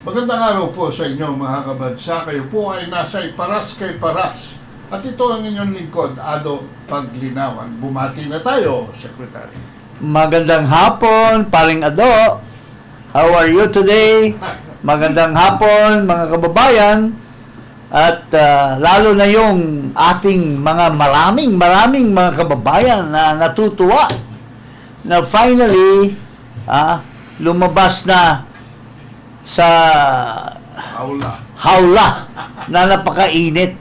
Magandang araw po sa inyo mga kabansa. Kayo po ay nasa Iparas kay Paras. At ito ang inyong lingkod, Ado Paglinawan. Bumati na tayo, Secretary. Magandang hapon, Paring Ado. How are you today? Magandang hapon, mga kababayan. At lalo na yung ating mga maraming mga kababayan na natutuwa na finally lumabas na sa hawla na napakainit.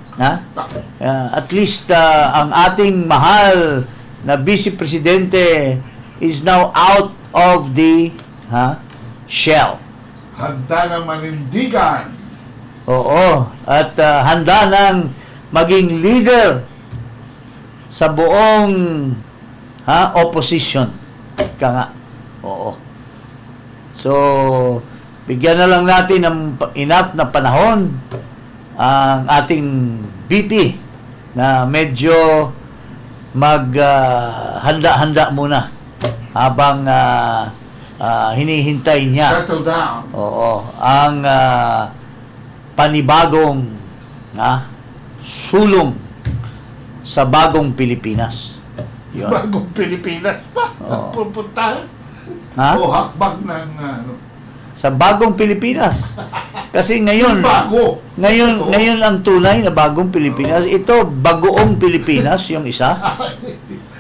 At least ang ating mahal na Vice Presidente is now out of the shell. Handa ng manindigan. Oo. At handa ng maging leader sa buong opposition. Ika nga. Oo. So, bigyan na lang natin ng enough na panahon ang ating VP na medyo handa-handa muna habang hinihintay niya. Settle down. Oo, ang panibagong sulong sa bagong Pilipinas. Yun. Bagong Pilipinas pa. Pupuntahan. O hakbang ng sa bagong Pilipinas. Kasi ngayon, bago. Ngayon ang tunay na bagong Pilipinas. Ito, bagoong Pilipinas, yung isa.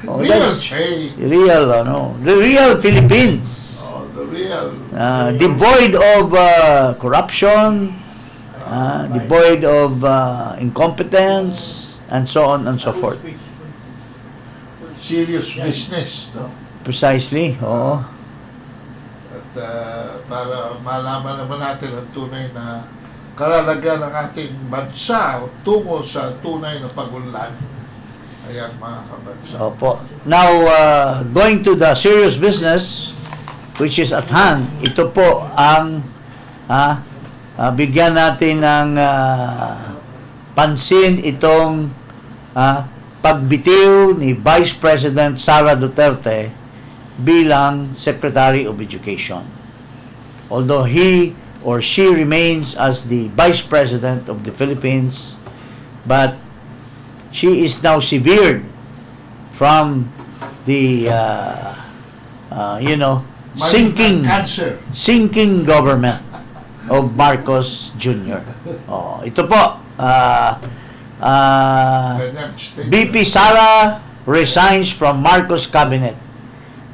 Real change. The real Philippines. The real. Devoid of corruption, devoid of incompetence, and so on and so forth. Serious business, no? Precisely, oo. Para malaman naman natin ang tunay na kalalagyan ng ating bansa tungo sa tunay na pagunlad. Ayan mga kabansa. Opo. Now, going to the serious business which is at hand, ito po ang bigyan natin ng pansin itong pagbitiw ni Vice President Sara Duterte bilang Secretary of Education. Although he or she remains as the Vice President of the Philippines, but she is now severed from the sinking government of Marcos Jr. Ito po, VP Sara resigns from Marcos cabinet,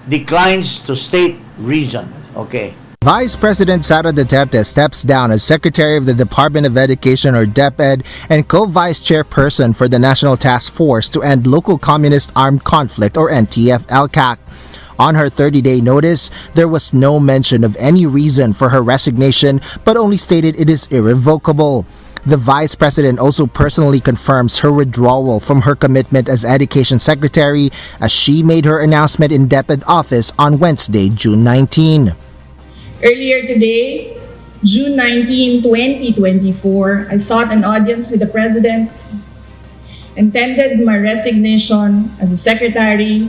declines to state reason. Okay. Vice President Sara Duterte steps down as Secretary of the Department of Education or DepEd and co-vice chairperson for the National Task Force to End Local Communist Armed Conflict or NTF-LCAC. On her 30-day notice, there was no mention of any reason for her resignation but only stated it is irrevocable. The Vice President also personally confirms her withdrawal from her commitment as Education Secretary as she made her announcement in DepEd office on Wednesday, June 19. Earlier today, June 19, 2024, I sought an audience with the President and tendered my resignation as the Secretary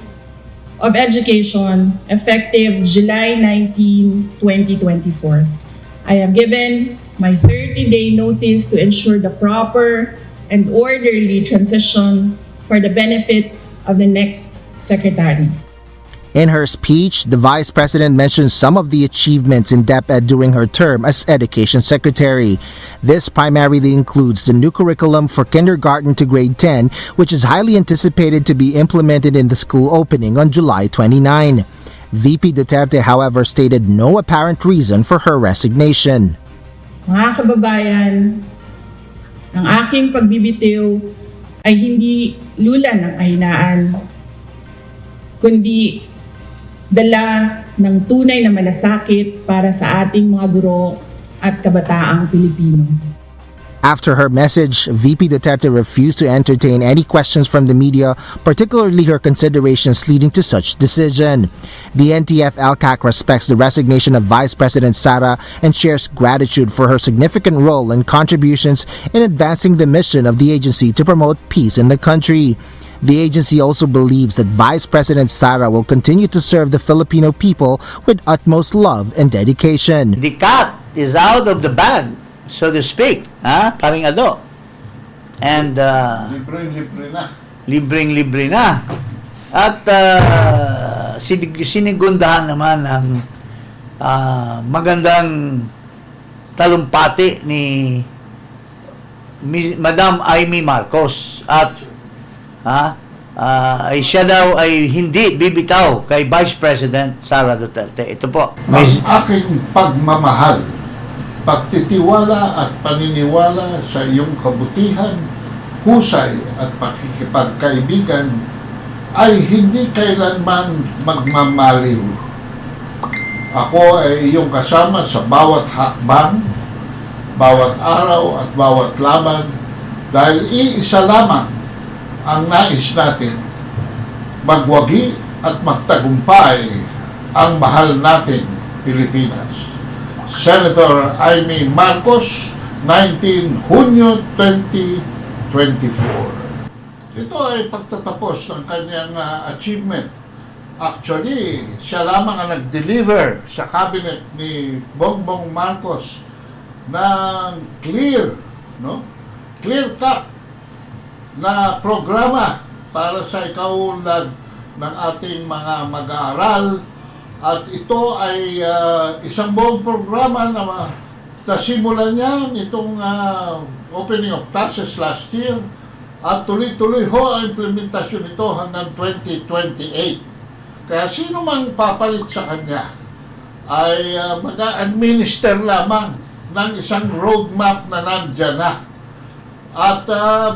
of Education effective July 19, 2024. I have given my 30-day notice to ensure the proper and orderly transition for the benefit of the next Secretary. In her speech, the Vice President mentioned some of the achievements in DepEd during her term as Education Secretary. This primarily includes the new curriculum for kindergarten to grade 10, which is highly anticipated to be implemented in the school opening on July 29. VP Duterte, however, stated no apparent reason for her resignation. Mga kababayan, ang aking pagbibitiw ay hindi lula ng kahinaan, kundi dala ng tunay na malasakit para sa ating mga guro at kabataang Pilipino. After her message, VP Duterte refused to entertain any questions from the media, particularly her considerations leading to such decision. The NTF-LCAC respects the resignation of Vice President Sara and shares gratitude for her significant role and contributions in advancing the mission of the agency to promote peace in the country. The agency also believes that Vice President Sara will continue to serve the Filipino people with utmost love and dedication. The cat is out of the bag, so to speak. Paring Ado. And Libre-libre na. libreng-libre na. At sinigundahan naman ng magandang talumpati ni Madam Amy Marcos. At ay siya daw ay hindi bibitaw kay Vice President Sara Duterte. Ito po. Ang aking pagmamahal, pagtitiwala at paniniwala sa iyong kabutihan, husay at pakikipagkaibigan ay hindi kailanman magmamaliw. Ako ay iyong kasama sa bawat hakbang, bawat araw at bawat laban dahil iisa lamang ang nais natin, magwagi at magtagumpay ang mahal nating Pilipinas. Senator Amy Marcos, 19 Hunyo 2024. Ito ay pagtatapos ng kanyang achievement. Actually, siya lamang ang nag-deliver sa cabinet ni Bongbong Marcos ng clear, clear-cut na programa para sa ikaunlad ng ating mga mag-aaral. At ito ay isang buong programa na nasimulan niya itong opening of classes last year at tuloy-tuloy ho ang implementasyon nito hanggang 2028. Kaya sino mang papalit sa kanya ay mag-administer lamang ng isang roadmap na nandyan na. At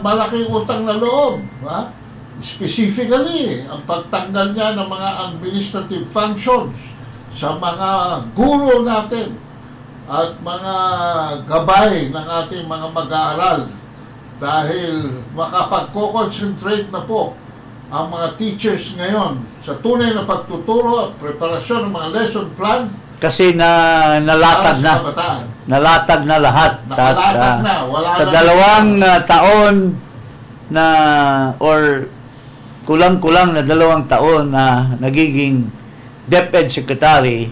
malaking utang na loob. Specifically, ang pagtanggal niya ng mga administrative functions sa mga guro natin at mga gabay ng ating mga mag-aaral dahil makapagko-concentrate na po ang mga teachers ngayon sa tunay na pagtuturo at preparasyon ng mga lesson plan. Kasi nalatag na. Nalatag na lahat. Nakalatag na. Wala sa na 2 taon na or kulang-kulang na 2 taon na nagiging DepEd Secretary,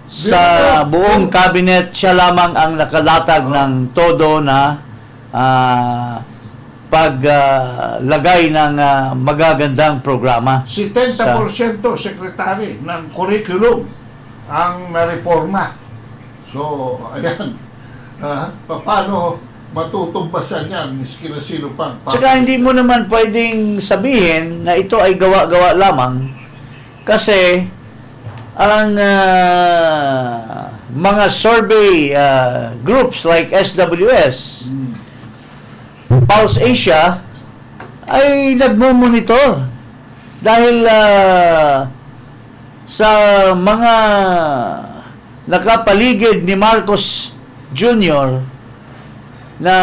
sa buong cabinet, siya lamang ang nakalatag ng todo na paglagay ng magagandang programa. 70% secretary ng curriculum ang nareforma. So, ayan. Paano matutumbasan yan miski na sino pang Saka hindi mo naman pwedeng sabihin na ito ay gawa-gawa lamang kasi ang mga survey groups like SWS, Pulse Asia ay nagmo-monitor dahil sa mga nakapaligid ni Marcos Jr. na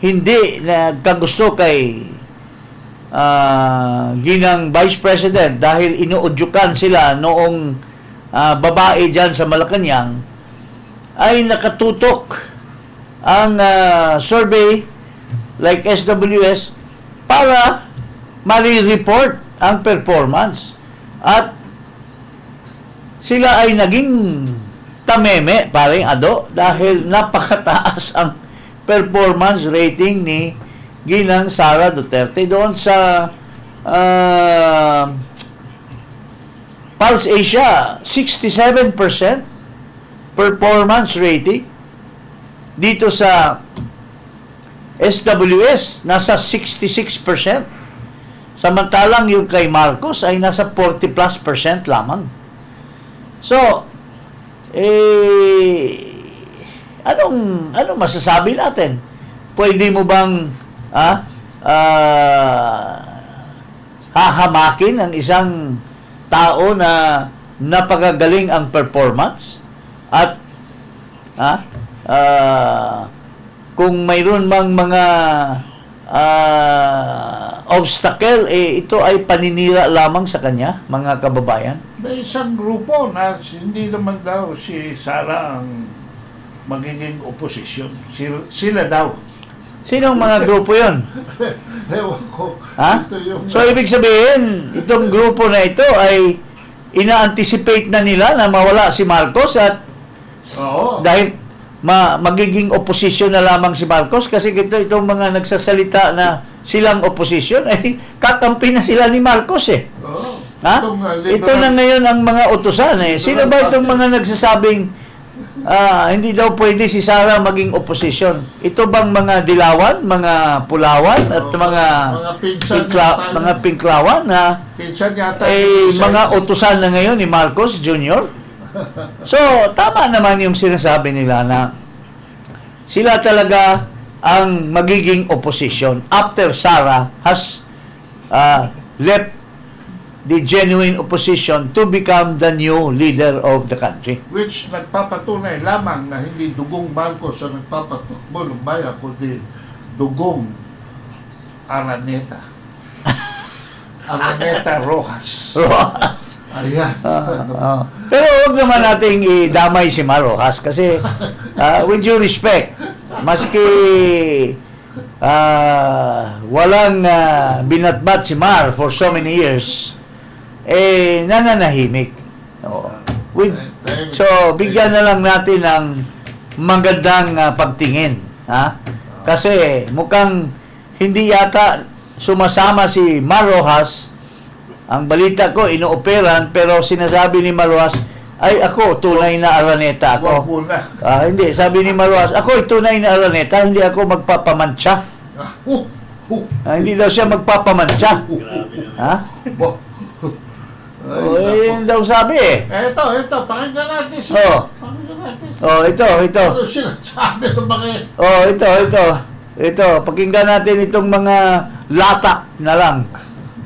hindi nagkagusto kay ginang Vice President dahil inuudyukan sila noong babae dyan sa Malacanang, ay nakatutok ang survey like SWS para mali-report ang performance. At sila ay naging tameme, paring Ado, dahil napakataas ang performance rating ni ginang Sara Duterte doon sa Pulse Asia, 67% performance rating. Dito sa SWS, nasa 66%. Samantalang yung kay Marcos ay nasa 40+% lamang. So, anong masasabi natin? Pwede mo bang hahamakin ang isang tao na napagagaling ang performance? At kung mayroon mang mga obstacle, ito ay paninira lamang sa kanya, mga kababayan. May isang grupo na hindi naman daw si Sara ang magiging oposisyon. Sila daw. Sinong mga grupo yon? Ewan ko. Ha? Ito yung, So, ibig sabihin, itong grupo na ito ay ina-anticipate na nila na mawala si Marcos at Oo. dahil magiging opposition na lamang si Marcos kasi itong mga nagsasalita na silang opposition ay kakampi na sila ni Marcos eh. Oo. Ha? Ito na ngayon ang mga utusan eh. Sino ba itong mga nagsasabing hindi daw pwede si Sara maging opposition? Ito bang mga dilawan, mga pulawan at mga mga pinklawan na Pinsan yata. mga utusan na ngayon ni Marcos Jr.? So, tama naman yung sinasabi nila na sila talaga ang magiging opposition after Sara has left the genuine opposition to become the new leader of the country. Which nagpapatunay lamang na hindi dugong Marcos ang nagpapatukbo ng bayan, kundi dugong Araneta. Araneta Rojas. Ayan. Pero huwag naman nating idamay si Rojas kasi with due respect, maski walang binatbat si Mar for so many years, nananahimik. So, bigyan na lang natin ng magandang pagtingin. Ha? Kasi mukhang hindi yata sumasama si Mar Rojas. Ang balita ko, inooperan, pero sinasabi ni Mar Rojas, ay ako, tunay na Araneta ako. Hindi, sabi ni Mar Rojas, ako tunay na Araneta, hindi ako magpapamantsa. Hindi daw siya magpapamantsa. Ha? Yun daw sabi eh. Ito, pakinggan natin siya. Pakinggan natin. Ito. Ano sinasabi ng mga... Ito, pakinggan natin itong mga latak na lang.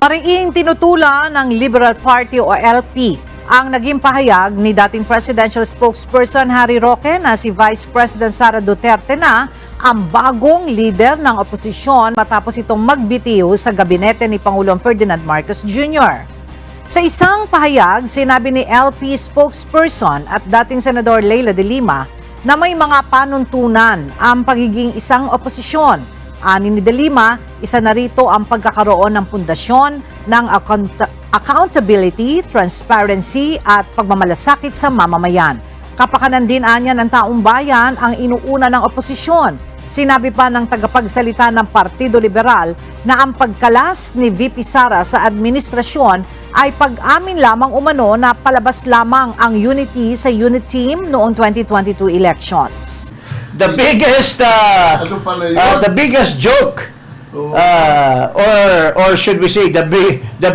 Mariing tinutulan ng Liberal Party o LP ang naging pahayag ni dating presidential spokesperson Harry Roque na si Vice President Sara Duterte na ang bagong leader ng oposisyon matapos itong magbitiw sa gabinete ni Pangulong Ferdinand Marcos Jr. Sa isang pahayag, sinabi ni LP spokesperson at dating Senador Leila de Lima na may mga panuntunan ang pagiging isang oposisyon. Ani ni de Lima, isa na rito ang pagkakaroon ng pundasyon ng accountability, transparency at pagmamalasakit sa mamamayan. Kapakanan din anya ng taong bayan ang inuuna ng oposisyon. Sinabi pa ng tagapagsalita ng Partido Liberal na ang pagkalas ni VP Sara sa administrasyon ay pag-amin lamang umano na palabas lamang ang unity sa unit team noong 2022 elections. The biggest the biggest joke or should we say the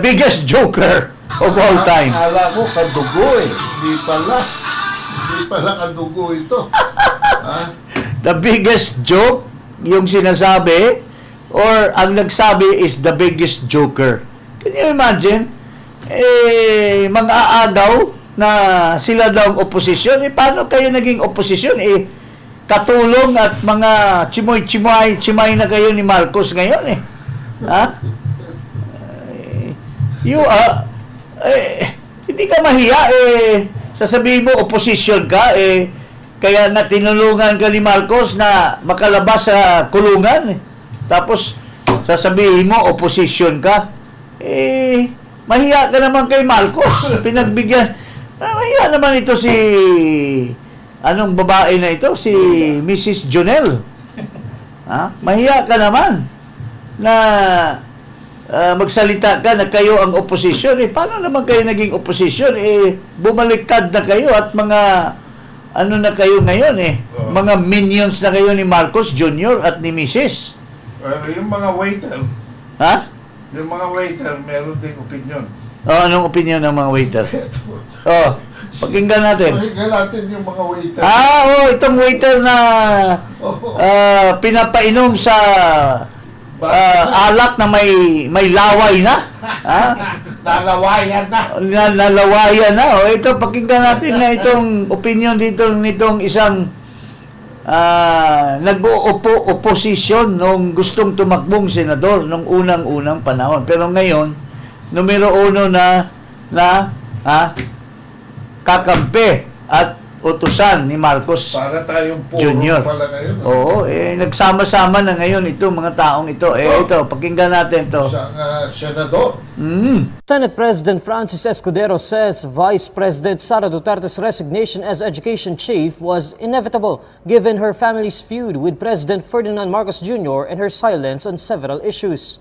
biggest joker of all time. Akala ko kadugo eh. Hindi pala kadugo ito. The biggest joke yung sinasabi or ang nagsabi is the biggest joker. Can you imagine? Mag-aagaw na sila daw ang opposition. Paano kayo naging opposition? Katulong at mga chimoy na kayo ni Marcos ngayon eh. Ha? Hindi ka mahiya sasabihin mo opposition ka kaya na tinulungan ka ni Marcos na makalabas sa kulungan tapos sasabihin mo opposition ka mahiya ka naman kay Marcos. Pinagbigyan mahiya naman ito si anong babae na ito? Si Mrs. Jonel. Mahiya ka naman na magsalita ka na kayo ang opposition. Paano naman kayo naging opposition? Bumaliktad na kayo at mga ano na kayo ngayon mga minions na kayo ni Marcos Jr. at ni Mrs. Yung mga waiter. Ha? Yung mga waiter, meron ding opinion. Anong opinion ng mga waiter? Pakinggan natin. Pakinggan natin yung mga waiter. Itong waiter na pinapainom sa alak na may laway na. Nalawayan na. Nalawayan na. Ito, pakinggan natin na itong opinion dito nitong isang nag-oposisyon nung gustong tumakbong senador nung unang-unang panahon. Pero ngayon, numero 1 na kakampi at utusan ni Marcos Para tayong puro Junior. pala ngayon. Oo, nagsama-sama na ngayon itong mga taong ito. Ito, pakinggan natin to. Isang senador. Senate President Francis Escudero says Vice President Sara Duterte's resignation as education chief was inevitable given her family's feud with President Ferdinand Marcos Jr. and her silence on several issues.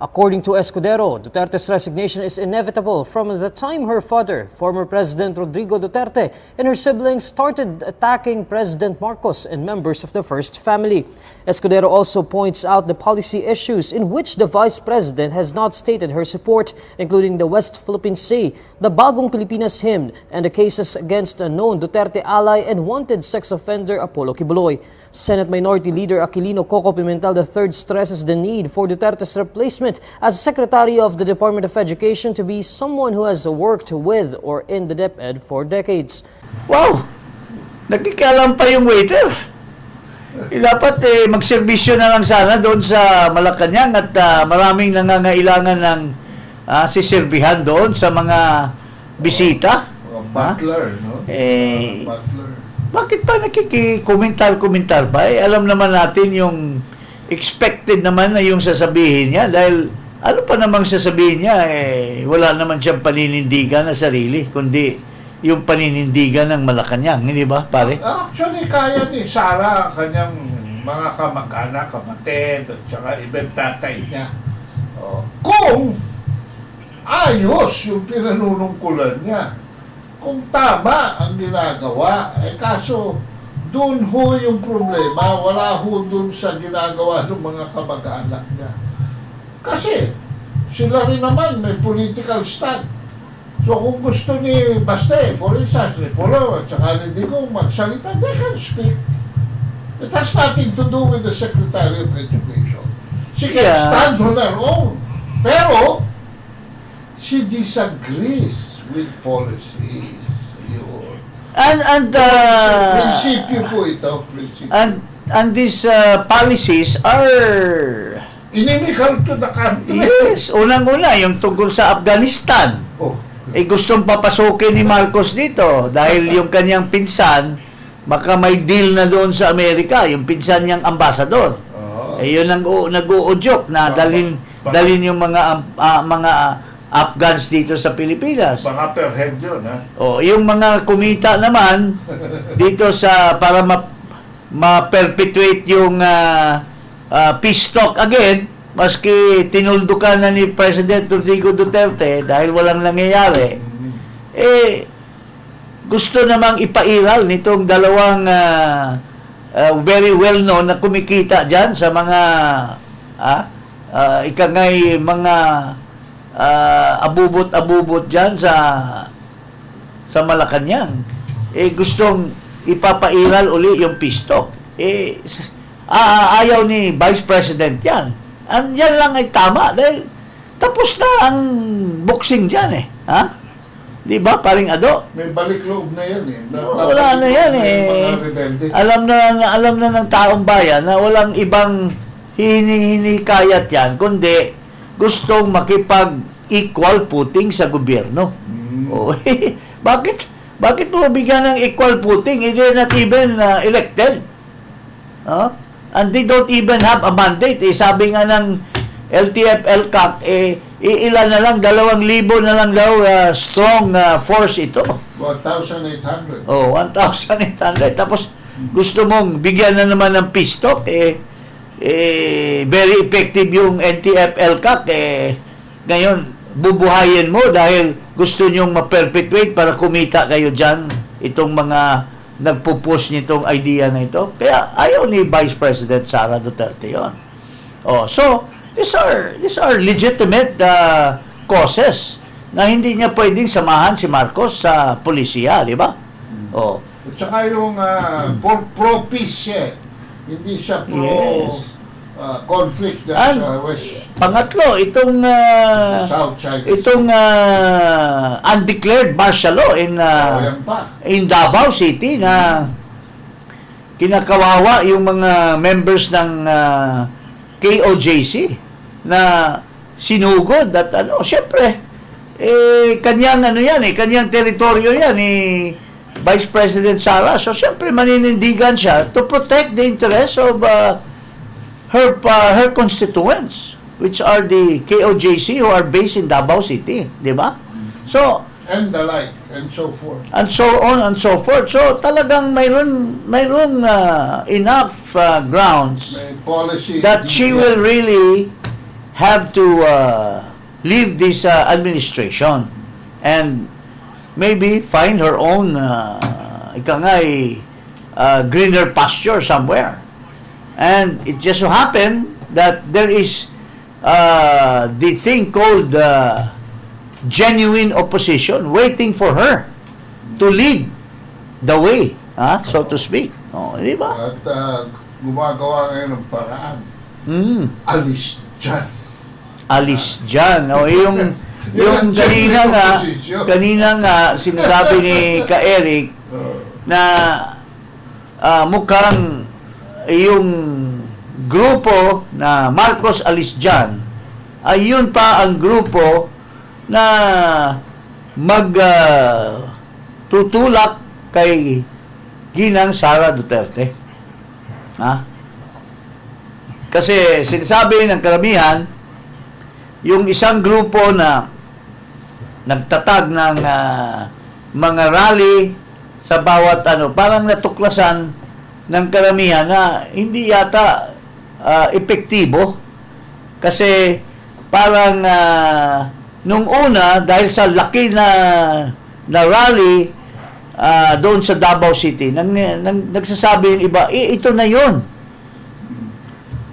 According to Escudero, Duterte's resignation is inevitable from the time her father, former President Rodrigo Duterte, and her siblings started attacking President Marcos and members of the First Family. Escudero also points out the policy issues in which the Vice President has not stated her support, including the West Philippine Sea, the Bagong Pilipinas hymn, and the cases against a known Duterte ally and wanted sex offender Apollo Kibuloy. Senate Minority Leader Aquilino Coco Pimentel III stresses the need for Duterte's replacement as Secretary of the Department of Education to be someone who has worked with or in the DepEd for decades. Wow! Nagkikialam pa yung waiter. Dapat magserbisyo na lang sana doon sa Malacanang at maraming nangangailangan ng siserbihan doon sa mga bisita. Butler, no? Butler. Bakit pa nakikikomentar-komentar pa? Alam naman natin yung expected naman na yung sasabihin niya dahil ano pa namang sasabihin niya, wala naman siyang paninindigan na sarili, kundi yung paninindigan ng Malacanang, hindi ba, pare? Actually, kaya ni Sara, kanyang mga kamag-anak, kapatid, at saka ibang tatay niya. Kung ayos yung pinanunungkulan niya, kung tama ang ginagawa, kaso doon ho yung problema, wala ho doon sa ginagawa ng mga kamag-anak niya. Kasi sila rin naman may political stand. So kung gusto ni Baste, for instance, ni Polo at saka ni Digong magsalita, they can speak. It has nothing to do with the Secretary of Education. She can stand on her own. Pero she disagrees with policies. Yun. Prinsipyo po ito. Prinsipyo. And these policies are inimical to the country. yes, unang-una yung tungkol sa Afghanistan. Gustong papasukin ni Marcos dito dahil yung kanyang pinsan baka may deal na doon sa Amerika, yung pinsan niyang ambasador. Yun ang nag-uudyok na dalin yung mga Afghans dito sa Pilipinas. Mga per head yun, ha? Yung mga kumita naman dito sa para ma-perpetuate yung peace talk again, maski tinuldukan na ni President Rodrigo Duterte dahil walang nangyayari, gusto namang ipairal nitong dalawang very well known na kumikita dyan sa mga ikangay mga abubot-abubot dyan sa Malacanang. Gustong ipapairal uli yung peace talk. Ayaw ni Vice President yan. Yan lang ay tama dahil tapos na ang boxing dyan Di ba, paring Ado? May balik loob na yan Wala na yan Alam na ng taong bayan na walang ibang hinihinikayat yan, kundi gustong makipag-equal footing sa gobyerno. Bakit mo bigyan ng equal footing? They're not even elected. And they don't even have a mandate. Sabi nga ng LTF-LCAC, ilan na lang, 2,000 na lang daw strong force ito. 1,800. 1,800. Tapos gusto mong bigyan na naman ng peace talk, very effective yung NTF-LCAC, ngayon, bubuhayin mo dahil gusto nyong ma-perpetuate para kumita kayo dyan, itong mga nagpo-push nitong idea na ito. Kaya ayaw ni Vice President Sara Duterte yon. So, these are legitimate causes na hindi niya pwedeng samahan si Marcos sa polisiya, di ba? At saka yung pro-peace siya. Hindi siya conflict sa West. Pangatlo, itong South China. Itong undeclared martial law in Davao City na kinakawawa yung mga members ng KOJC na sinugod at syempre kanyang kanyang teritoryo yan Vice President Sara. So, siyempre, maninindigan siya to protect the interests of her constituents, which are the KOJC who are based in Davao City. Di ba? So, And the like, and so forth. and so on and so forth. So, talagang mayroon enough grounds May policy. that she will really have to leave this administration and maybe find her own greener pasture somewhere. And it just so happened that there is the thing called genuine opposition waiting for her to lead the way, so to speak. Oh, di ba? At gumagawa ngayon ng paraan. Alis dyan. Alis dyan. O, yung Yung kanina nga sinasabi ni Ka Eric na mukhang yung grupo na Marcos alis dyan ay yun pa ang grupo na tutulak kay Ginang Sara Duterte. Kasi sinasabi ng karamihan, yung isang grupo na nagtatag ng mga rally sa bawat parang natuklasan ng karamihan na hindi yata epektibo. Kasi parang nung una, dahil sa laki na rally doon sa Davao City, nagsasabi yung iba, ito na yon.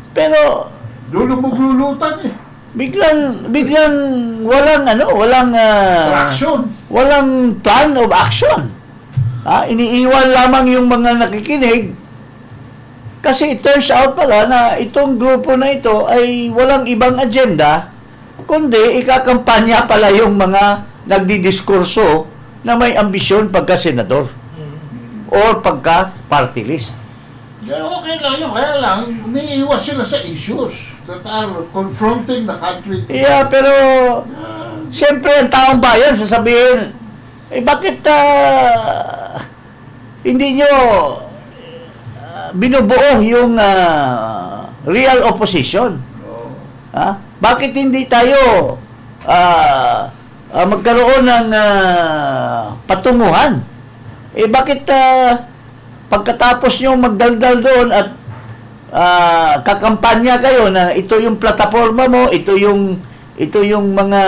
Pero lulubog-lulutan biglang walang Traction. walang plan of action. Iniiwan lamang yung mga nakikinig kasi it turns out pala na itong grupo na ito ay walang ibang agenda kundi ikakampanya pala yung mga nagdidiskurso na may ambisyon pagka-senador or pagka-party list. Okay lang yun. Kaya lang, niiwas sila sa issues that are confronting the country. Yeah, pero siyempre ang taong bayan sasabihin, bakit hindi nyo binubuo yung real opposition? Bakit hindi tayo magkaroon ng patunguhan? Bakit pagkatapos nyo magdaldal doon at kakampanya kayo na ito yung plataforma mo, ito yung mga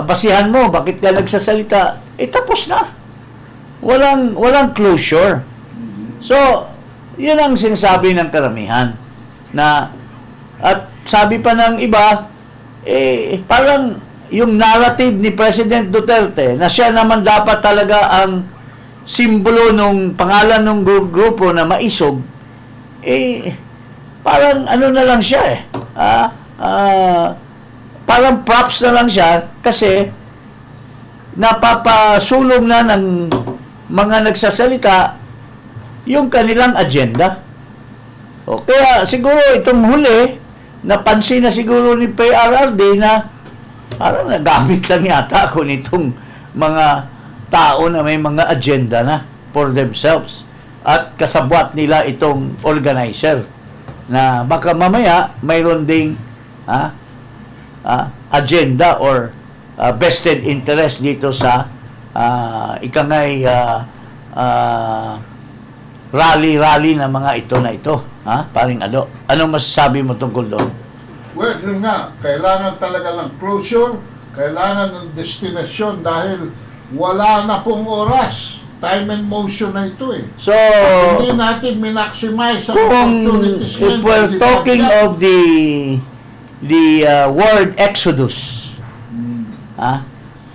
basihan mo, bakit ka nagsasalita? Tapos na. Walang closure. So, yun ang sinasabi ng karamihan. At sabi pa ng iba, parang yung narrative ni President Duterte na siya naman dapat talaga ang simbolo nung pangalan ng grupo na maisog, parang na lang siya parang props na lang siya kasi napapasulong na ng mga nagsasalita yung kanilang agenda. Kaya siguro itong huli napansin na siguro ni PRRD na parang nagamit lang yata ako nitong mga tao na may mga agenda na for themselves at kasabwat nila itong organizer na baka mamaya mayroon ding agenda or vested interest dito sa rally na mga ito na ito. Paring anong masasabi mo tungkol doon? Well, yun nga, kailangan talaga ng closure, kailangan ng destinasyon dahil wala na pong oras. Time and motion na ito So, hindi natin minaximize ang opportunities. If we're talking of the word Exodus,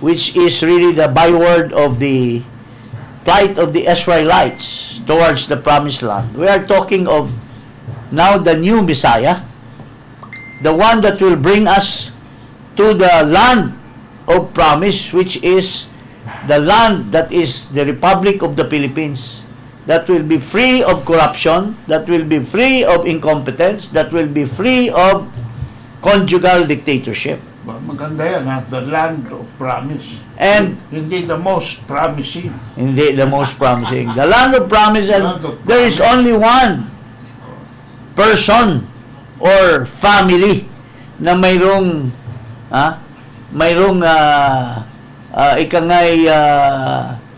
which is really the byword of the plight of the Israelites towards the promised land, we are talking of now the new Messiah, the one that will bring us to the land of promise, which is the land that is the Republic of the Philippines, that will be free of corruption, that will be free of incompetence, that will be free of conjugal dictatorship. Maganda yan, ha? The land of promise. And Hindi the most promising. hindi the most promising. The land of promise, and Land of there is promise. only one person or family na mayroong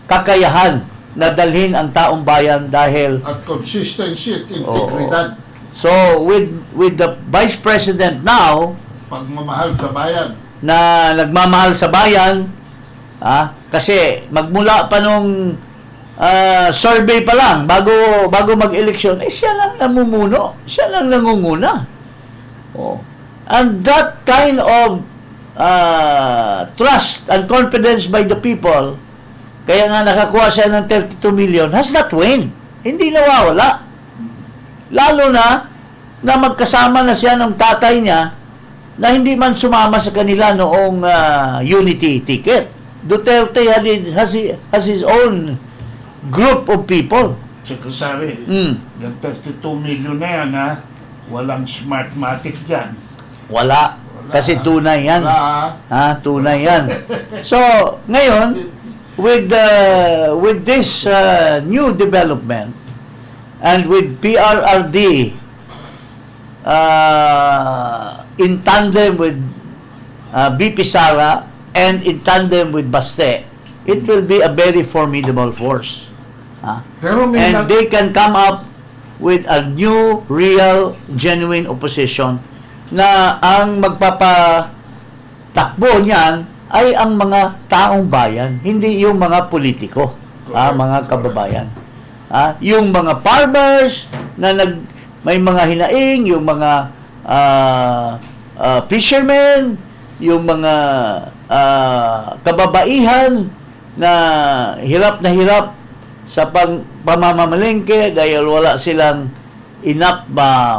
kakayahan na dalhin ang taong bayan dahil At consistency at integridad. so with the Vice President now Pagmamahal sa bayan. na nagmamahal sa bayan, kasi magmula pa nung survey pa lang bago mag-eleksyon, siya lang namumuno, siya lang nangunguna. And that kind of trust and confidence by the people, kaya nga nakakuha siya ng 32 million, has not waned. Hindi nawawala. Lalo na magkasama na siya ng tatay niya na hindi man sumama sa kanila noong unity ticket. Duterte has his own group of people. Secretary, yung 32 million na yan, ha? Walang smartmatic dyan. Wala. Kasi tunay yan. Wala, Tunay yan. So, ngayon, with this new development and with PRRD in tandem with BP Sara and in tandem with Baste, it will be a very formidable force. Pero may And they can come up with a new, real, genuine opposition na ang magpapatakbo niyan ay ang mga taong bayan, hindi yung mga politiko, mga kababayan. Yung mga farmers na may mga hinaing, yung mga fishermen, yung mga kababaihan na hirap sa pamamamalengke dahil wala silang enough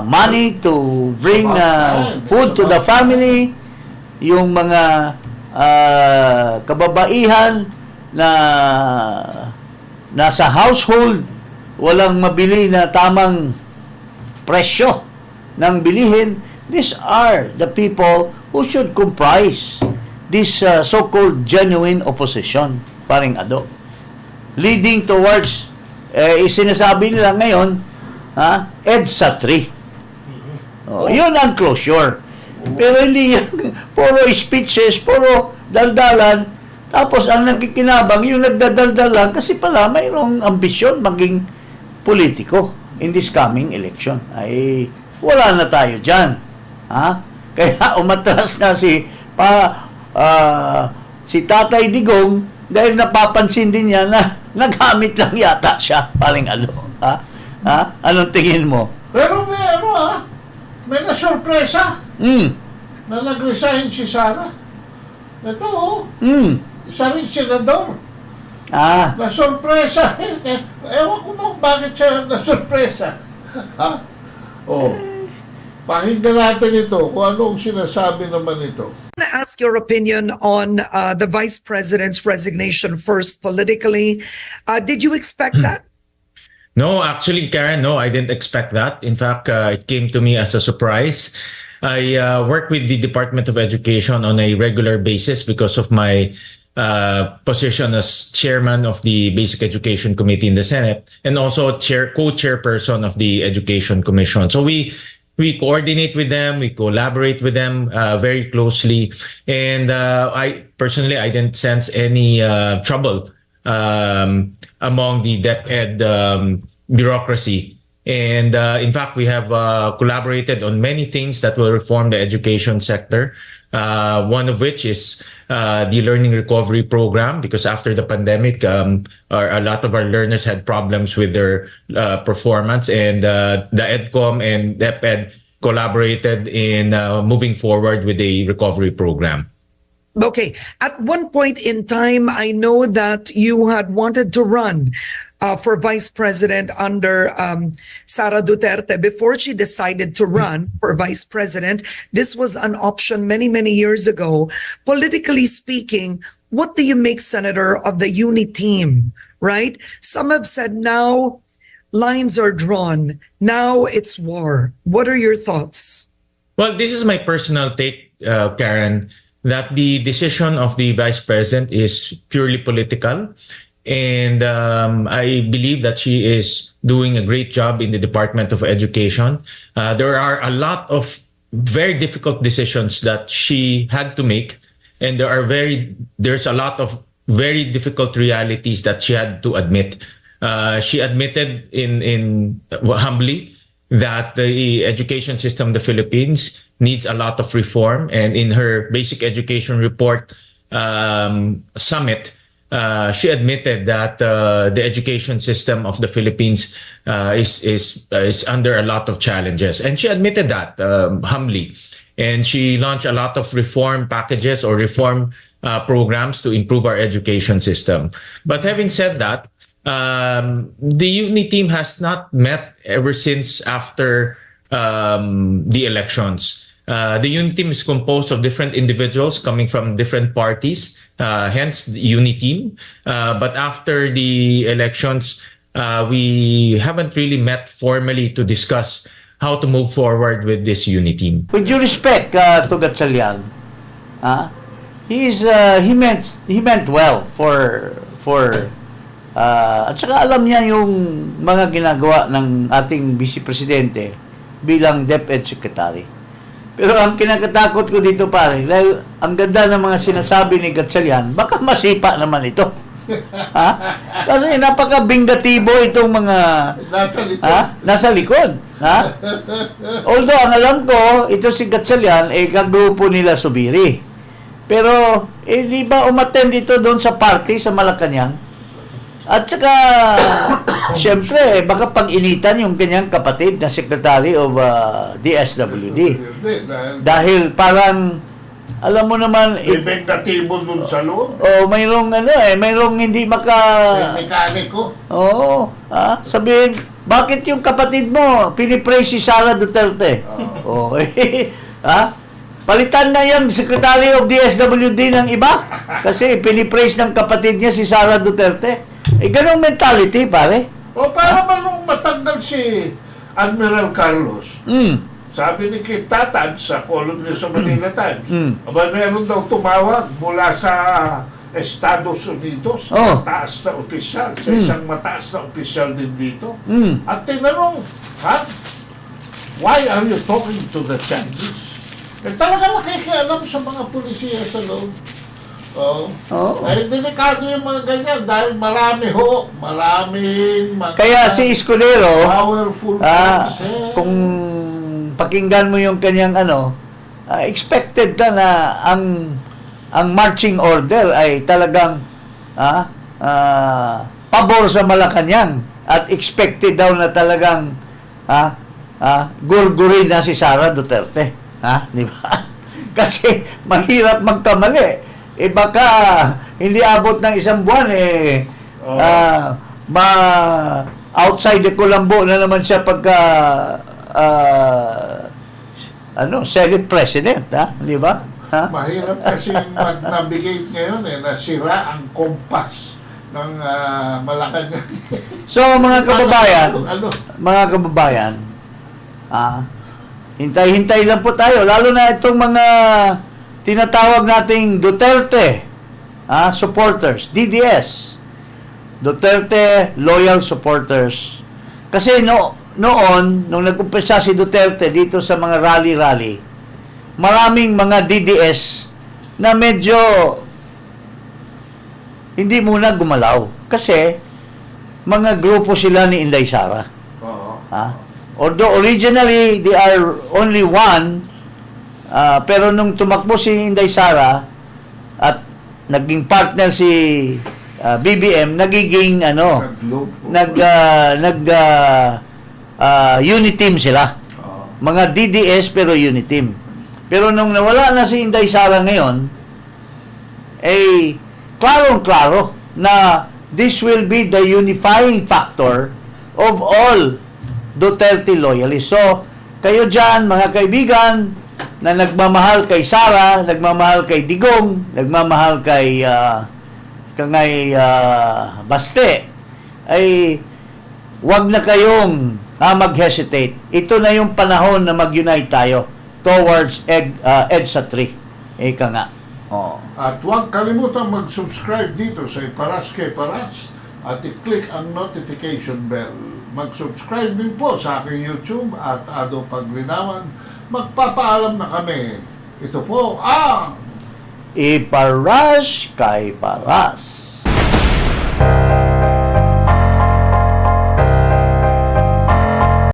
money to bring food to the family, yung mga kababaihan na nasa household walang mabili na tamang presyo ng bilihin. These are the people who should comprise this so-called genuine opposition, paring Ado, leading towards sinasabi nila ngayon EDSA 3. Yun ang closure. Pero hindi yan puro speeches, puro daldalan, tapos ang nagkikinabang yung nagdadaldal lang kasi pala mayroong ambisyon maging politiko in this coming election. Ay wala na tayo dyan. Kaya umatras na si Tatay Digong dahil napapansin din niya na naghamit lang yata siya, paring Anong tingin mo? Pero may nasurpresa na nag-resign si Sara. Ito, isa rin senador. Nasurpresa. Ewan ko ba bakit siya nasurpresa. Pakinggan natin ito kung anong sinasabi naman ito. I want to ask your opinion on the Vice President's resignation first politically. Did you expect that? No, actually, Karen, no, I didn't expect that. In fact, it came to me as a surprise. I work with the Department of Education on a regular basis because of my position as chairman of the Basic Education Committee in the Senate and also co-chairperson of the Education Commission. So we coordinate with them, we collaborate with them very closely, and I didn't sense any trouble among the DepEd bureaucracy. And in fact, we have collaborated on many things that will reform the education sector. One of which is the Learning Recovery Program, because after the pandemic, a lot of our learners had problems with their performance, and the EDCOM and DepEd collaborated in moving forward with the recovery program. Okay. At one point in time, I know that you had wanted to run for vice president under Sara Duterte. Before she decided to run for vice president, this was an option many, many years ago. Politically speaking, what do you make, Senator, of the uni team, right? Some have said now lines are drawn. Now it's war. What are your thoughts? Well, this is my personal take, Karen. that the decision of the vice president is purely political. And I believe that she is doing a great job in the Department of Education. There are a lot of very difficult decisions that she had to make, and there's a lot of very difficult realities that she had to admit. She admitted in humbly that the education system of the Philippines needs a lot of reform, and in her basic education report summit, she admitted that the education system of the Philippines is under a lot of challenges, and she admitted that humbly, and she launched a lot of reform packages or reform programs to improve our education system. But having said that, the UNI team has not met ever since after the elections. The UNI team is composed of different individuals coming from different parties, hence the UNI team. But after the elections, we haven't really met formally to discuss how to move forward with this UNI team. With due respect to Gatchalian, he meant well for at saka alam niya yung mga ginagawa ng ating Vice Presidente bilang DepEd Secretary. Pero ang kinakatakot ko dito pare, dahil ang ganda ng mga sinasabi ni Gatchalian, baka masipa naman ito. Kasi napaka-bingatibo itong mga nasa likod. Although ang alam ko, ito si Gatchalian kagrupo nila Subiri. Pero di ba umattend dito doon sa party sa Malacanang? At saka, siyempre, baka pag-initan yung kanyang kapatid na Secretary of DSWD. Dahil parang, alam mo naman... Epektibo dun sa loob. Mayroong hindi mekaniko. Oo. Sabihin, bakit yung kapatid mo pinipraise si Sara Duterte? Palitan na yung Secretary of DSWD ng iba kasi pinipraise ng kapatid niya si Sara Duterte. Ganong mentality, pare. Para ba nung matanggal si Admiral Carlos, sabi ni Tatad sa column niya sa Manila Times, meron daw tumawag mula sa Estados Unidos, mataas na opisyal, sa isang mataas na opisyal din dito. At tinanong, why are you talking to the Chinese? Talaga nakikialam sa mga pulisiya sa loob. Delikado yung mga ganyan dahil maraming kaya si Escudero, powerful kung pakinggan mo yung kanyang expected ka na ang marching order ay talagang pabor sa Malacanang at expected daw na talagang gurgurin na si Sara Duterte. Di ba? Kasi mahirap magkamali. Baka hindi abot ng isang buwan outside the Colombo na naman siya pagka Senate President, di ba? Mahirap kasi mag-navigate ngayon nasira ang kompas ng Malacanang. So mga kababayan, hintay-hintay lang po tayo, lalo na itong mga tinatawag nating Duterte supporters, DDS, Duterte Loyal Supporters. Kasi noon, nung nag-umpisa si Duterte dito sa mga rally-rally, maraming mga DDS na medyo hindi muna gumalaw. Kasi mga grupo sila ni Inday Sara. Although originally, they are only one, pero nung tumakbo si Inday Sara at naging partner si BBM, nagiging uniteam sila. Mga DDS pero uniteam. Pero nung nawala na si Inday Sara ngayon, klarong-klaro na this will be the unifying factor of all Duterte loyalists. So, kayo dyan, mga kaibigan, na nagmamahal kay Sara, nagmamahal kay Digong, nagmamahal kay Baste, ay wag na kayong mag-hesitate. Ito na yung panahon na mag-unite tayo towards EDSA 3. Ika nga. Oh. At huwag kalimutang mag-subscribe dito sa Iparas kay Paras at i-click ang notification bell. Mag-subscribe din po sa aking YouTube at Ado Paglinawan. Magpapaalam na kami. Ito po ang Iparas kay Paras.